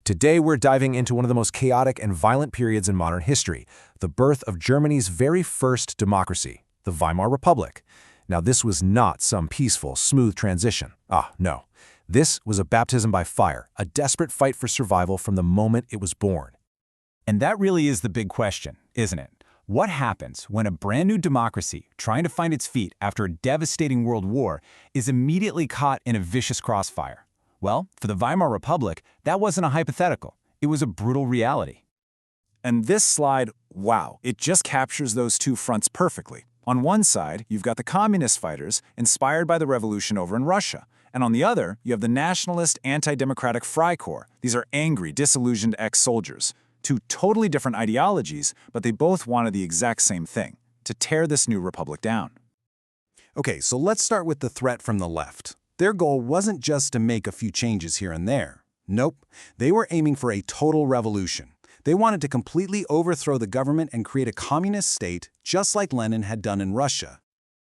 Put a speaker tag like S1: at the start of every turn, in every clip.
S1: Today we're diving into one of the most chaotic and violent periods in modern history, the birth of Germany's very first democracy, the Weimar Republic. Now this was not some peaceful, smooth transition. No. This was a baptism by fire, a desperate fight for survival from the moment it was born.
S2: And that really is the big question, isn't it? What happens when a brand new democracy, trying to find its feet after a devastating world war, is immediately caught in a vicious crossfire? Well, for the Weimar Republic, that wasn't a hypothetical. It was a brutal reality.
S3: And this slide, wow, it just captures those two fronts perfectly. On one side, you've got the communist fighters inspired by the revolution over in Russia. And on the other, you have the nationalist, anti-democratic Freikorps. These are angry, disillusioned ex-soldiers. Two totally different ideologies, but they both wanted the exact same thing, to tear this new republic down.
S4: Okay, so let's start with the threat from the left. Their goal wasn't just to make a few changes here and there. Nope, they were aiming for a total revolution. They wanted to completely overthrow the government and create a communist state, just like Lenin had done in Russia.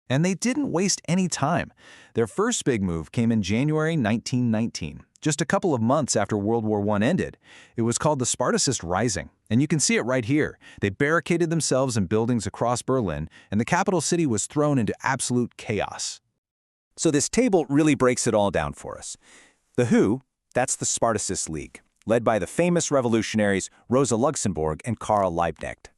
S5: And they didn't waste any time. Their first big move came in January 1919, just a couple of months after World War I ended. It was called the Spartacist Rising, and you can see it right here. They barricaded themselves in buildings across Berlin, and the capital city was thrown into absolute chaos.
S6: So this table really breaks it all down for us. The who, that's the Spartacist League, led by the famous revolutionaries Rosa Luxemburg and Karl Liebknecht.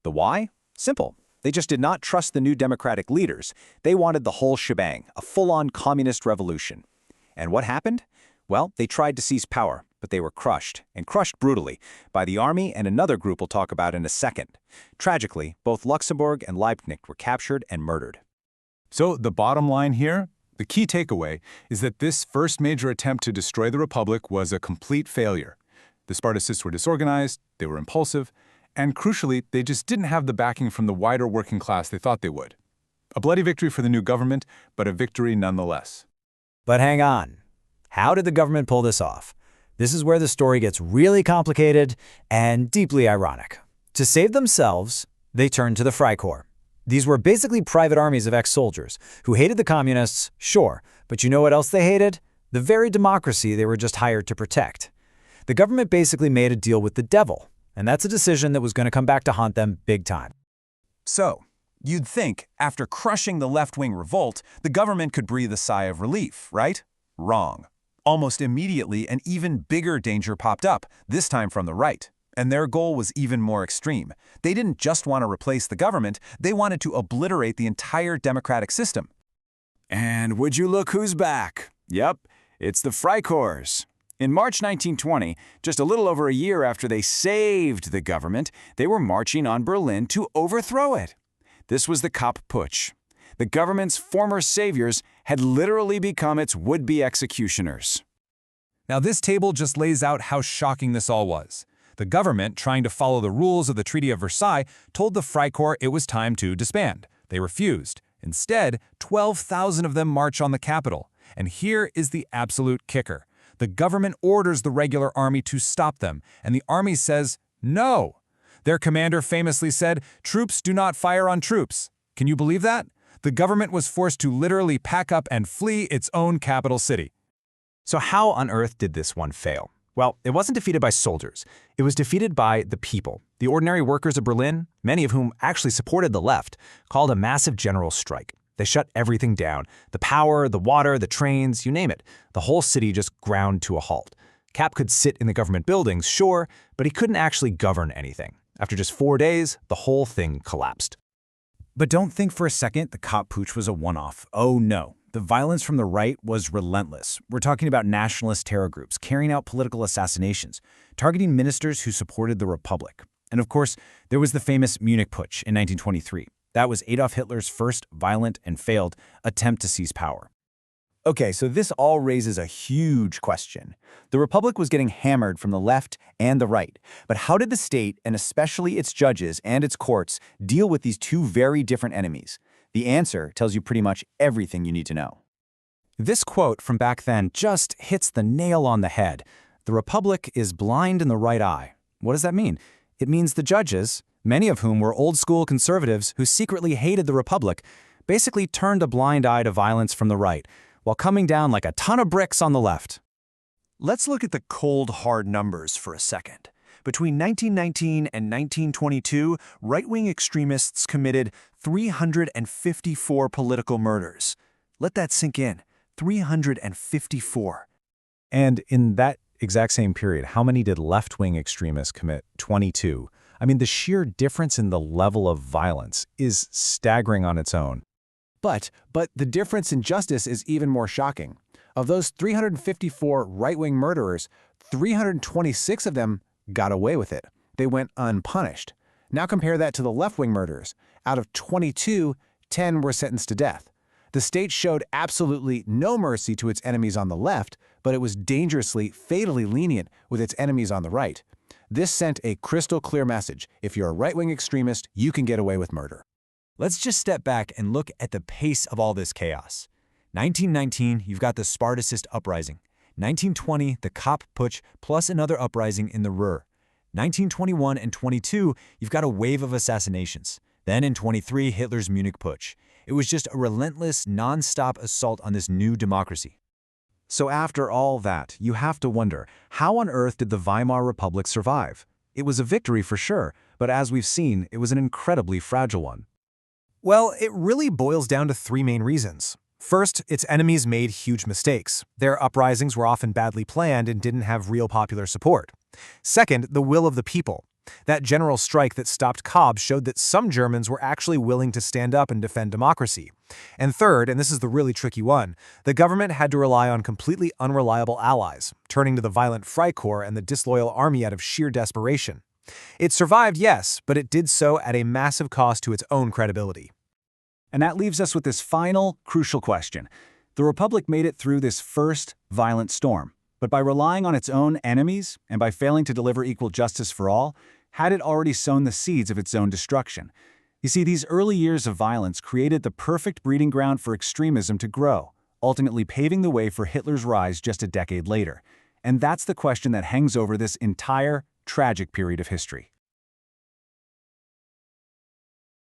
S6: The why? Simple. They just did not trust the new democratic leaders. They wanted the whole shebang, a full-on communist revolution. And what happened? Well, they tried to seize power, but they were crushed, and crushed brutally, by the army and another group we'll talk about in a second. Tragically, both Luxemburg and Liebknecht were captured and murdered.
S2: So the bottom line here? The key takeaway is that this first major attempt to destroy the Republic was a complete failure. The Spartacists were disorganized, they were impulsive, and crucially, they just didn't have the backing from the wider working class they thought they would. A bloody victory for the new government, but a victory nonetheless.
S7: But hang on. How did the government pull this off? This is where the story gets really complicated and deeply ironic. To save themselves, they turned to the Freikorps. These were basically private armies of ex-soldiers who hated the communists, sure, but you know what else they hated? The very democracy they were just hired to protect. The government basically made a deal with the devil, and that's a decision that was going to come back to haunt them big time.
S3: So, you'd think, after crushing the left-wing revolt, the government could breathe a sigh of relief, right? Wrong. Almost immediately, an even bigger danger popped up, this time from the right. And their goal was even more extreme. They didn't just want to replace the government, they wanted to obliterate the entire democratic system.
S8: And would you look who's back? Yep, it's the Freikorps. In March 1920, just a little over a year after they saved the government, they were marching on Berlin to overthrow it. This was the Kapp Putsch. The government's former saviors had literally become its would-be executioners.
S2: Now this table just lays out how shocking this all was. The government, trying to follow the rules of the Treaty of Versailles, told the Freikorps it was time to disband. They refused. Instead, 12,000 of them march on the capital. And here is the absolute kicker. The government orders the regular army to stop them, and the army says, no. Their commander famously said, troops do not fire on troops. Can you believe that? The government was forced to literally pack up and flee its own capital city.
S5: So how on earth did this one fail? Well, it wasn't defeated by soldiers. It was defeated by the people. The ordinary workers of Berlin, many of whom actually supported the left, called a massive general strike. They shut everything down. The power, the water, the trains, you name it. The whole city just ground to a halt. Kapp could sit in the government buildings, sure, but he couldn't actually govern anything. After just 4 days, the whole thing collapsed.
S3: But don't think for a second the Kapp Putsch was a one-off. Oh no. The violence from the right was relentless. We're talking about nationalist terror groups carrying out political assassinations, targeting ministers who supported the Republic. And of course, there was the famous Munich Putsch in 1923. That was Adolf Hitler's first violent and failed attempt to seize power.
S6: Okay, so this all raises a huge question. The Republic was getting hammered from the left and the right. But how did the state, and especially its judges and its courts, deal with these two very different enemies? The answer tells you pretty much everything you need to know.
S7: This quote from back then just hits the nail on the head. The Republic is blind in the right eye. What does that mean? It means the judges, many of whom were old-school conservatives who secretly hated the Republic, basically turned a blind eye to violence from the right, while coming down like a ton of bricks on the left.
S1: Let's look at the cold, hard numbers for a second. Between 1919 and 1922, right-wing extremists committed 354 political murders. Let that sink in. 354.
S3: And in that exact same period, how many did left-wing extremists commit? 22. I mean, the sheer difference in the level of violence is staggering on its own.
S9: But the difference in justice is even more shocking. Of those 354 right-wing murderers, 326 of them got away with it. They went unpunished. Now compare that to the left-wing murderers. Out of 22, 10 were sentenced to death. The state showed absolutely no mercy to its enemies on the left, but it was dangerously, fatally lenient with its enemies on the right. This sent a crystal clear message. If you're a right-wing extremist, you can get away with murder.
S5: Let's just step back and look at the pace of all this chaos. 1919, you've got the Spartacist uprising. 1920, the Kapp Putsch plus another uprising in the Ruhr. 1921 and 22, you've got a wave of assassinations. Then in 23, Hitler's Munich Putsch. It was just a relentless, non-stop assault on this new democracy.
S1: So after all that, you have to wonder, how on earth did the Weimar Republic survive? It was a victory for sure, but as we've seen, it was an incredibly fragile one.
S2: Well, it really boils down to three main reasons. First, its enemies made huge mistakes. Their uprisings were often badly planned and didn't have real popular support. Second, the will of the people. That general strike that stopped Kapp showed that some Germans were actually willing to stand up and defend democracy. And third, and this is the really tricky one, the government had to rely on completely unreliable allies, turning to the violent Freikorps and the disloyal army out of sheer desperation. It survived, yes, but it did so at a massive cost to its own credibility.
S3: And that leaves us with this final, crucial question. The Republic made it through this first violent storm, but by relying on its own enemies and by failing to deliver equal justice for all, had it already sown the seeds of its own destruction. You see, these early years of violence created the perfect breeding ground for extremism to grow, ultimately paving the way for Hitler's rise just a decade later. And that's the question that hangs over this entire tragic period of history.